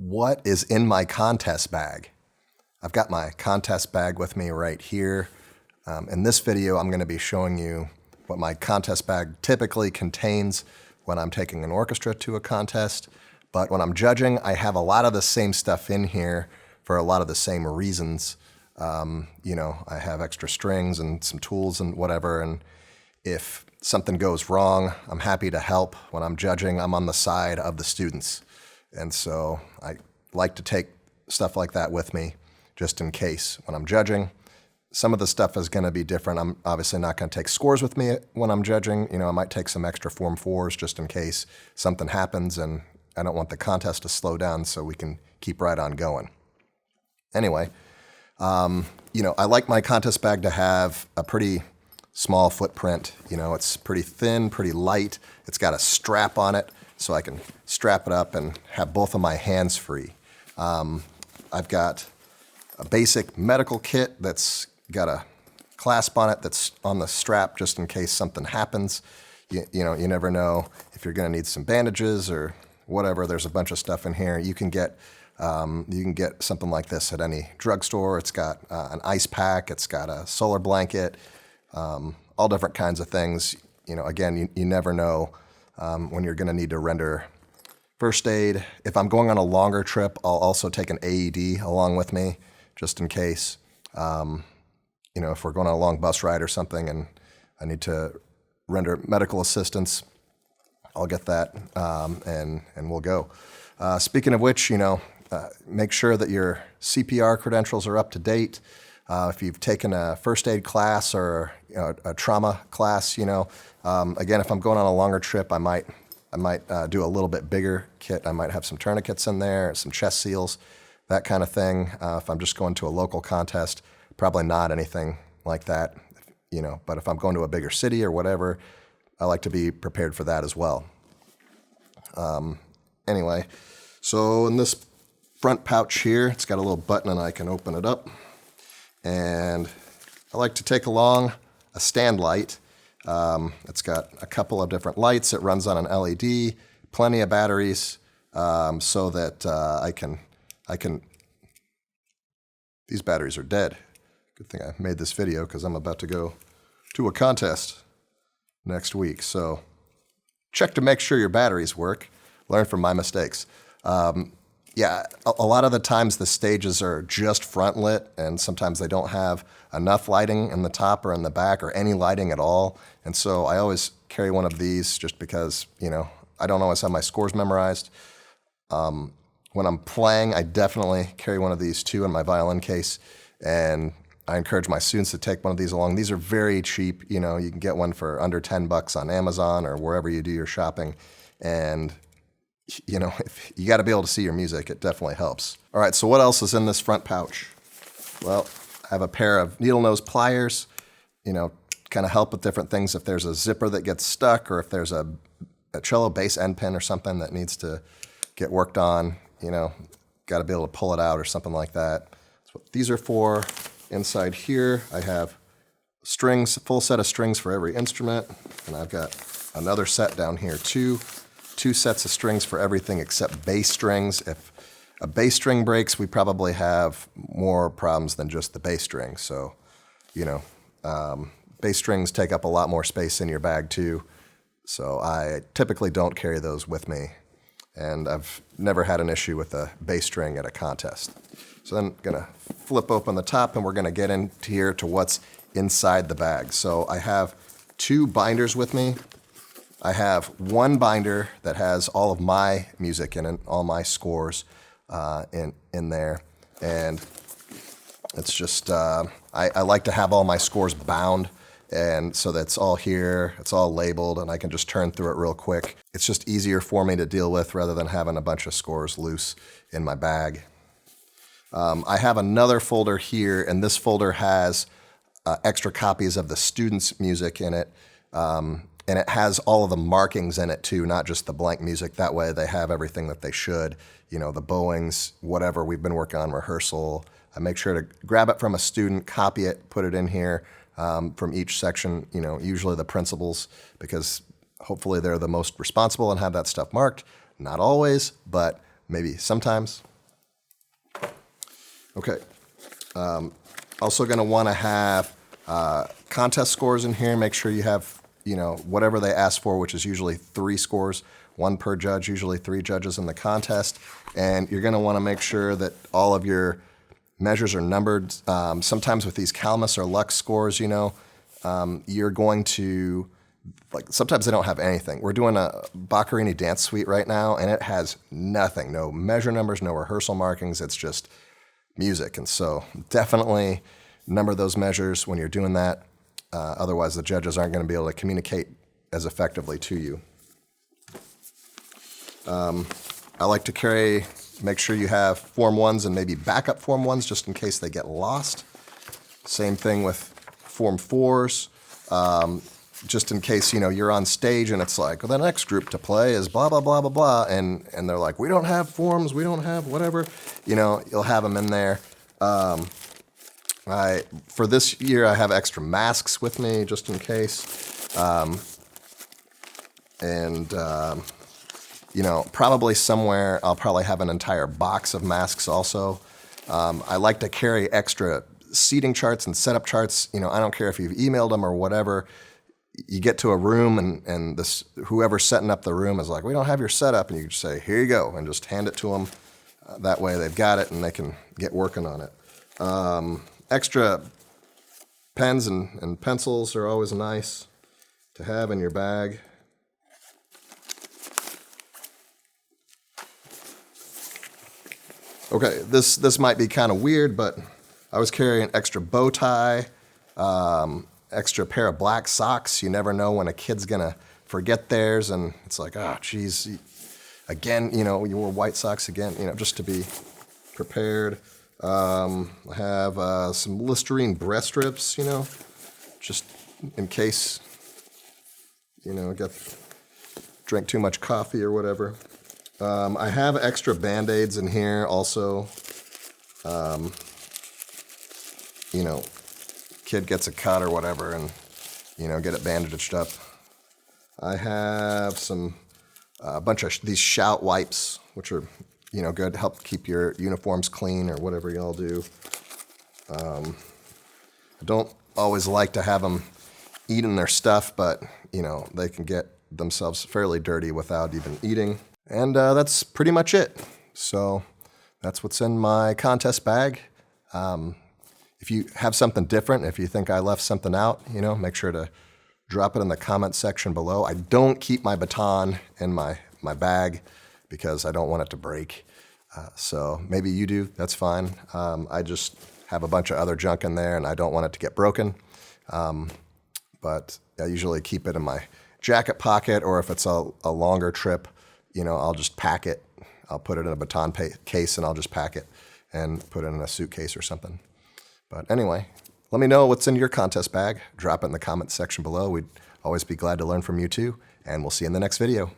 what is in my contest bag. I've got my contest bag with me right here. In this video, I'm going to be showing you what my contest bag typically contains when I'm taking an orchestra to a contest. But when I'm judging, I have a lot of the same stuff in here for a lot of the same reasons. I have extra strings and some tools and whatever, and if something goes wrong, I'm happy to help. When I'm judging, I'm on the side of the students. And so I like to take stuff like that with me just in case when I'm judging. Some of the stuff is going to be different. I'm obviously not going to take scores with me when I'm judging. I might take some extra Form 4s just in case something happens and I don't want the contest to slow down so we can keep right on going. Anyway, I like my contest bag to have a pretty small footprint. It's pretty thin, pretty light. It's got a strap on it so I can strap it up and have both of my hands free. I've got a basic medical kit that's got a clasp on it that's on the strap just in case something happens. You never know if you're going to need some bandages or whatever. There's a bunch of stuff in here. You can get something like this at any drugstore. It's got an ice pack. It's got a solar blanket, all different kinds of things. Again, you never know when you're going to need to render first aid. If I'm going on a longer trip, I'll also take an AED along with me just in case. If we're going on a long bus ride or something and I need to render medical assistance, I'll get that and we'll go. Speaking of which, make sure that your CPR credentials are up to date. If you've taken a first aid class or a trauma class, again, if I'm going on a longer trip, I might do a little bit bigger kit. I might have some tourniquets in there, some chest seals, that kind of thing. If I'm just going to a local contest, probably not anything like that, But if I'm going to a bigger city or whatever, I like to be prepared for that as well. Anyway, so in this front pouch here, it's got a little button and I can open it up. And I like to take along a stand light. It's got a couple of different lights. It runs on an LED, plenty of batteries, so that I can. These batteries are dead. Good thing I made this video because I'm about to go to a contest next week. So check to make sure your batteries work. Learn from my mistakes. A lot of the times the stages are just front lit, and sometimes they don't have enough lighting in the top or in the back or any lighting at all. And so I always carry one of these just because, I don't always have my scores memorized. When I'm playing, I definitely carry one of these too in my violin case, and I encourage my students to take one of these along. These are very cheap. You can get one for under $10 on Amazon or wherever you do your shopping. And if you got to be able to see your music, it definitely helps. All right, so what else is in this front pouch? Well, I have a pair of needle nose pliers, kind of help with different things if there's a zipper that gets stuck or if there's a cello bass end pin or something that needs to get worked on, got to be able to pull it out or something like that. That's what these are for. Inside here, I have strings, a full set of strings for every instrument, and I've got another set down here too. 2 sets of strings for everything except bass strings. If a bass string breaks, we probably have more problems than just the bass string. So, bass strings take up a lot more space in your bag too. So I typically don't carry those with me. And I've never had an issue with a bass string at a contest. So then I'm gonna flip open the top and we're gonna get into here to what's inside the bag. So I have 2 binders with me. I have one binder that has all of my music in it, all my scores in there. And it's just, I like to have all my scores bound, and so that's all here, it's all labeled, and I can just turn through it real quick. It's just easier for me to deal with rather than having a bunch of scores loose in my bag. I have another folder here, and this folder has extra copies of the students' music in it. And it has all of the markings in it too, not just the blank music. That way they have everything that they should, the bowings, whatever we've been working on rehearsal. I make sure to grab it from a student, copy it, put it in here from each section, usually the principals, because hopefully they're the most responsible and have that stuff marked. Not always, but maybe sometimes. Okay. Also going to want to have contest scores in here. Make sure you have, whatever they ask for, which is usually 3 scores, 1 per judge, usually 3 judges in the contest. And you're going to want to make sure that all of your measures are numbered. Sometimes with these Calamus or Lux scores, you're going to, sometimes they don't have anything. We're doing a Boccherini dance suite right now, and it has nothing. No measure numbers, no rehearsal markings. It's just music. And so definitely number those measures when you're doing that. Otherwise, the judges aren't going to be able to communicate as effectively to you. I like to make sure you have Form 1s and maybe backup Form 1s just in case they get lost. Same thing with Form 4s. Just in case, you're on stage and it's like, well, the next group to play is blah, blah, blah, blah, blah. And they're like, we don't have forms, we don't have whatever. You'll have them in there. For this year, I have extra masks with me just in case. Probably somewhere I'll probably have an entire box of masks also. I like to carry extra seating charts and setup charts. I don't care if you've emailed them or whatever. You get to a room and whoever's setting up the room is like, we don't have your setup, and you just say, here you go, and just hand it to them. That way they've got it and they can get working on it. Extra pens and pencils are always nice to have in your bag. Okay, this might be kind of weird, but I was carrying an extra bow tie, extra pair of black socks. You never know when a kid's gonna forget theirs, and it's like, oh, geez, again, you wore white socks again, just to be prepared. I have some Listerine breast strips, just in case, drank too much coffee or whatever. I have extra Band-Aids in here also. Kid gets a cut or whatever and, get it bandaged up. I have a bunch of these shout wipes, which are, good to help keep your uniforms clean or whatever y'all do. I don't always like to have them eating their stuff, but, they can get themselves fairly dirty without even eating. And that's pretty much it. So that's what's in my contest bag. If you have something different, if you think I left something out, make sure to drop it in the comment section below. I don't keep my baton in my bag because I don't want it to break. So maybe you do, that's fine. I just have a bunch of other junk in there and I don't want it to get broken. But I usually keep it in my jacket pocket, or if it's a longer trip, I'll just pack it. I'll put it in a baton case and I'll just pack it and put it in a suitcase or something. But anyway, let me know what's in your contest bag. Drop it in the comments section below. We'd always be glad to learn from you too. And we'll see you in the next video.